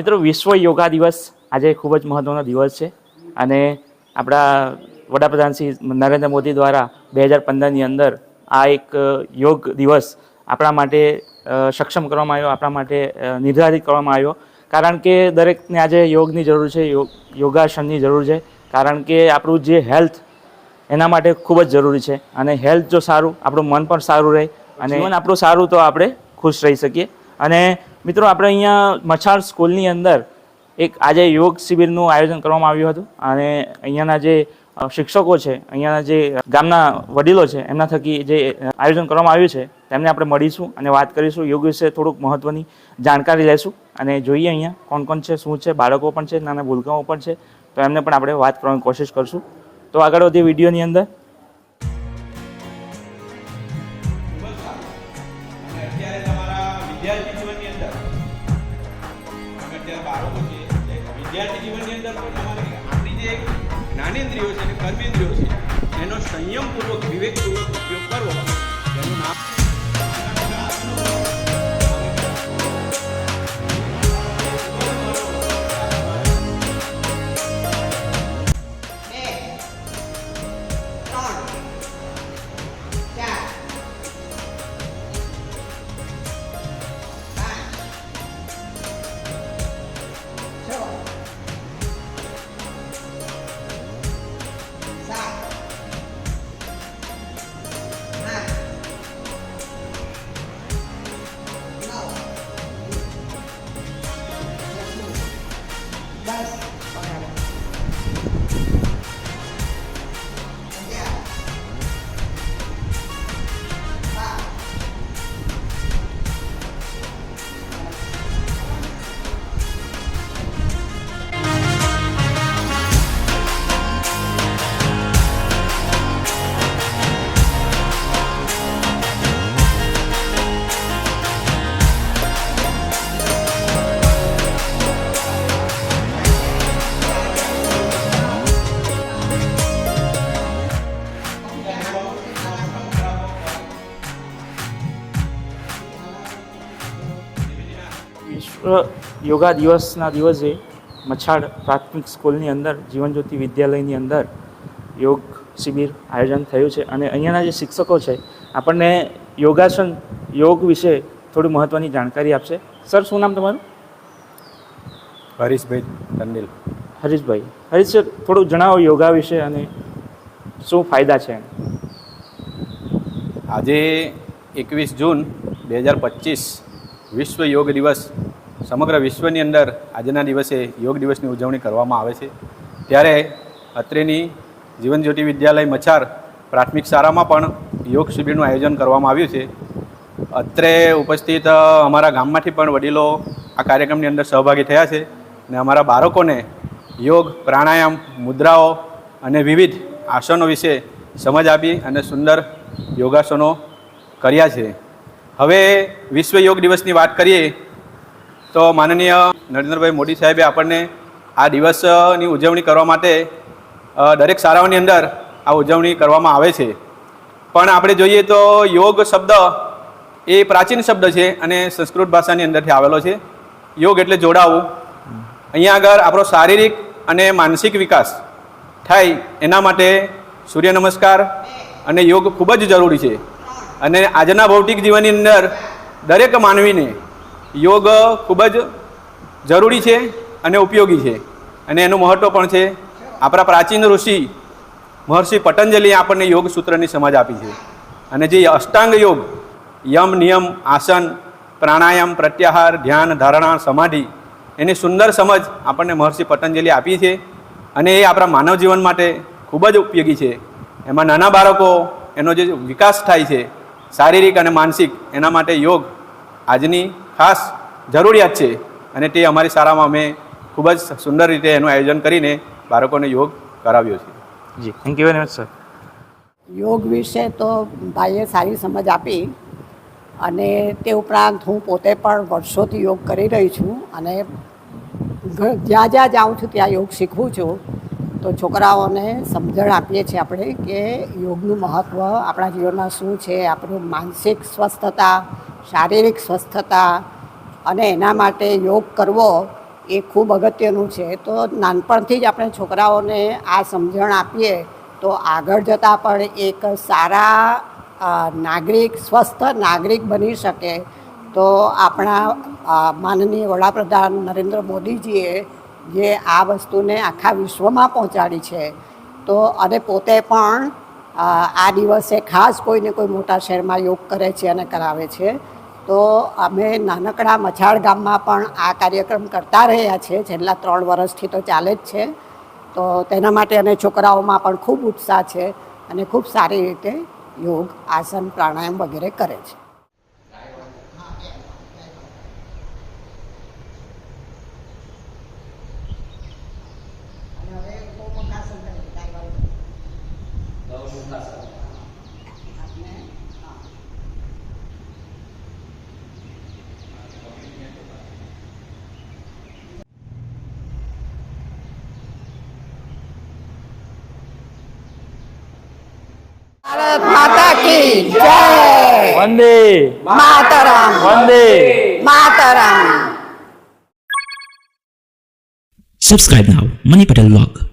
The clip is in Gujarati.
મિત્રો, વિશ્વ યોગા દિવસ આજે ખૂબ જ મહત્ત્વનો દિવસ છે અને આપણા વડાપ્રધાન શ્રી નરેન્દ્ર મોદી દ્વારા 2015ની અંદર આ એક યોગ દિવસ આપણા માટે સક્ષમ કરવામાં આવ્યો, આપણા માટે નિર્ધારિત કરવામાં આવ્યો. કારણ કે દરેકને આજે યોગની જરૂર છે, યોગાસનની જરૂર છે. કારણ કે આપણું જે હેલ્થ એના માટે ખૂબ જ જરૂરી છે અને હેલ્થ જો સારું, આપણું મન પણ સારું રહે અને જીવન આપણું સારું તો આપણે ખુશ રહી શકીએ. અને મિત્રો, આપણે અહીંયા મછાડ સ્કૂલની અંદર એક આજે યોગ શિબિરનું આયોજન કરવામાં આવ્યું હતું અને અહીંયાના જે શિક્ષકો છે, અહીંયાના જે ગામના વડીલો છે, એમના થકી જે આયોજન કરવામાં આવ્યું છે તેમને આપણે મળીશું અને વાત કરીશું. યોગ વિશે થોડુંક મહત્ત્વની જાણકારી લેશું અને જોઈએ અહીંયા કોણ કોણ છે, શું છે, બાળકો પણ છે, નાના ભૂલકાઓ પણ છે, તો એમને પણ આપણે વાત કરવાની કોશિશ કરશું. તો આગળ વધીએ વિડીયોની અંદર. જ્ઞાનેન્દ્રિયો છે અને કર્મેન્દ્રિયો છે એનો સંયમપૂર્વક વિવેકપૂર્વક ઉપયોગ કરવો એનું નામ વિશ્વ યોગા દિવસના દિવસે મછાડ પ્રાથમિક સ્કૂલની અંદર જીવનજ્યોતિ વિદ્યાલયની અંદર યોગ શિબિર આયોજન થયું છે અને અહીંયાના જે શિક્ષકો છે આપણને યોગાસન, યોગ વિશે થોડી મહત્ત્વની જાણકારી આપશે. સર, શું નામ તમારું? હરીશભાઈ ટંડેલ. હરીશભાઈ. હરીશ સર, થોડું જણાવો યોગા વિશે અને શું ફાયદા છે. આજે 21 જૂન 2025 વિશ્વ યોગ દિવસ સમગ્ર વિશ્વની અંદર આજના દિવસે યોગ દિવસની ઉજવણી કરવામાં આવે છે. ત્યારે અત્રેની જીવનજ્યોતિ વિદ્યાલય મછાર પ્રાથમિક શાળામાં પણ યોગ શિબિરનું આયોજન કરવામાં આવ્યું છે. અત્રે ઉપસ્થિત અમારા ગામમાંથી પણ વડીલો આ કાર્યક્રમની અંદર સહભાગી થયા છે અને અમારા બાળકોને યોગ, પ્રાણાયામ, મુદ્રાઓ અને વિવિધ આસનો વિશે સમજ આપી અને સુંદર યોગાસનો કર્યા છે. હવે વિશ્વ યોગ દિવસની વાત કરીએ તો માનનીય નરેન્દ્રભાઈ મોદી સાહેબે આપણને આ દિવસની ઉજવણી કરવા માટે દરેક શાળાઓની અંદર આ ઉજવણી કરવામાં આવે છે. પણ આપણે જોઈએ તો યોગ શબ્દ એ પ્રાચીન શબ્દ છે અને સંસ્કૃત ભાષાની અંદરથી આવેલો છે. યોગ એટલે જોડાવું. અહીંયા આગળ આપણો શારીરિક અને માનસિક વિકાસ થાય એના માટે સૂર્ય નમસ્કાર અને યોગ ખૂબ જ જરૂરી છે. અને આજના ભૌતિક જીવનની અંદર દરેક માનવીને યોગ ખૂબ જ જરૂરી છે અને ઉપયોગી છે અને એનું મહત્ત્વ પણ છે. આપણા પ્રાચીન ઋષિ મહર્ષિ પતંજલિએ આપણને યોગ સૂત્રની સમજ આપી છે અને જે અષ્ટાંગ યોગ, યમ, નિયમ, આસન, પ્રાણાયામ, પ્રત્યાહાર, ધ્યાન, ધારણા, સમાધિ, એની સુંદર સમજ આપણને મહર્ષિ પતંજલિએ આપી છે અને એ આપણા માનવ જીવન માટે ખૂબ જ ઉપયોગી છે. એમાં નાના બાળકો એનો જે વિકાસ થાય છે શારીરિક અને માનસિક, એના માટે યોગ આજની ખાસ જરૂરિયાત છે અને તે અમારી શાળામાં અમે ખૂબ જ સુંદર રીતે એનું આયોજન કરીને બાળકોને યોગ કરાવ્યો છે. જી, thank you very much sir. યોગ વિશે તો ભાઈએ સારી સમજ આપી અને તે ઉપરાંત હું પોતે પણ વર્ષોથી યોગ કરી રહી છું અને જ્યાં જ્યાં જાઉં છું ત્યાં યોગ શીખવું છું. તો છોકરાઓને સમજણ આપીએ છીએ આપણે કે યોગનું મહત્ત્વ આપણા જીવનમાં શું છે, આપણું માનસિક સ્વસ્થતા, શારીરિક સ્વસ્થતા અને એના માટે યોગ કરવો એ ખૂબ અગત્યનું છે. તો નાનપણથી જ આપણે છોકરાઓને આ સમજણ આપીએ તો આગળ જતાં પણ એક સારા નાગરિક, સ્વસ્થ નાગરિક બની શકે. તો આપણા માનનીય વડાપ્રધાન નરેન્દ્ર મોદીજીએ જે આ વસ્તુને આખા વિશ્વમાં પહોંચાડી છે, તો અને પોતે પણ આ દિવસે ખાસ કોઈને કોઈ મોટા શહેરમાં યોગ કરે છે અને કરાવે છે. તો અમે નાનકડા મછાડ ગામમાં પણ આ કાર્યક્રમ કરતા રહ્યા છે. છેલ્લા 3 વર્ષથી તો ચાલે જ છે. તો તેના માટે અને છોકરાઓમાં પણ ખૂબ ઉત્સાહ છે અને ખૂબ સારી રીતે યોગ, આસન, પ્રાણાયામ વગેરે કરે છે. ભારત માતા કી જય. Vande Mataram. Vande Mataram. Subscribe now, Money Patel Vlog.